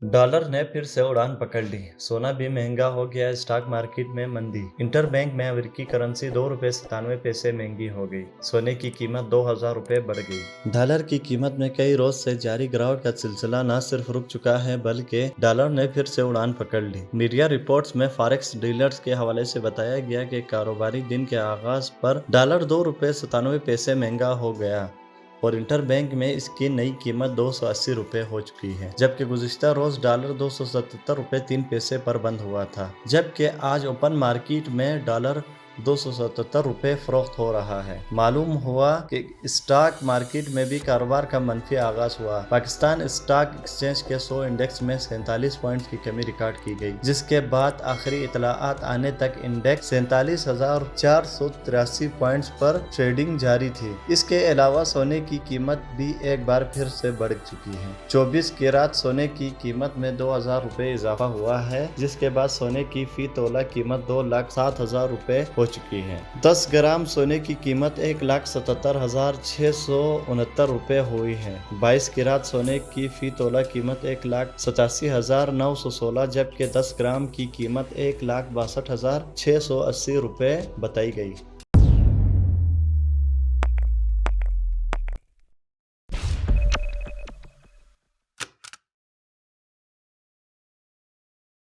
Dollar ने फिर से उड़ान पकड़ ली। सोना भी महंगा हो गया। स्टॉक मार्केट में मंदी। इंटरबैंक में अमेरिकी करेंसी ₹2.97 महंगी हो गई। सोने की कीमत 2,000 रुपये बढ़ गई। डॉलर की कीमत में कई रोज से जारी गिरावट का सिलसिला न सिर्फ रुक चुका है बल्कि डॉलर ने फिर से उड़ान पकड़ ली। मीडिया रिपोर्ट्स में फॉरेक्स डीलर्स के हवाले से बताया गया कि कारोबारी दिन के आगाज पर डॉलर ₹2.97 महंगा हो गया और इंटरबैंक में इसकी नई कीमत 280 रुपये हो चुकी है, जबकि गुज़िश्ता रोज डॉलर 277 रुपये 3 पैसे पर बंद हुआ था, जबकि आज ओपन मार्केट में डॉलर 277 रुपये फरोख्त हो रहा है। मालूम हुआ कि स्टॉक मार्केट में भी कारोबार का मनफी आगाज हुआ। पाकिस्तान स्टॉक एक्सचेंज के 100 इंडेक्स में 47 पॉइंट्स की कमी रिकॉर्ड की गई, जिसके बाद आखिरी इतलाआत आने तक इंडेक्स 47,483 पॉइंट्स पर ट्रेडिंग जारी थी। इसके अलावा सोने की कीमत भी एक बार फिर से बढ़ चुकी है। 24 कैरेट सोने की कीमत में 2,000 रुपये इजाफा हुआ है, जिसके बाद सोने की फी तोला कीमत 2,07,000 रुपये हो चुकी है। 10 ग्राम सोने की कीमत 1,77,669 रुपये हुई है। 22 कैरेट सोने की फी तोला कीमत 1,87,916, जबकि 10 ग्राम की कीमत 1,62,680 रुपये बताई गई।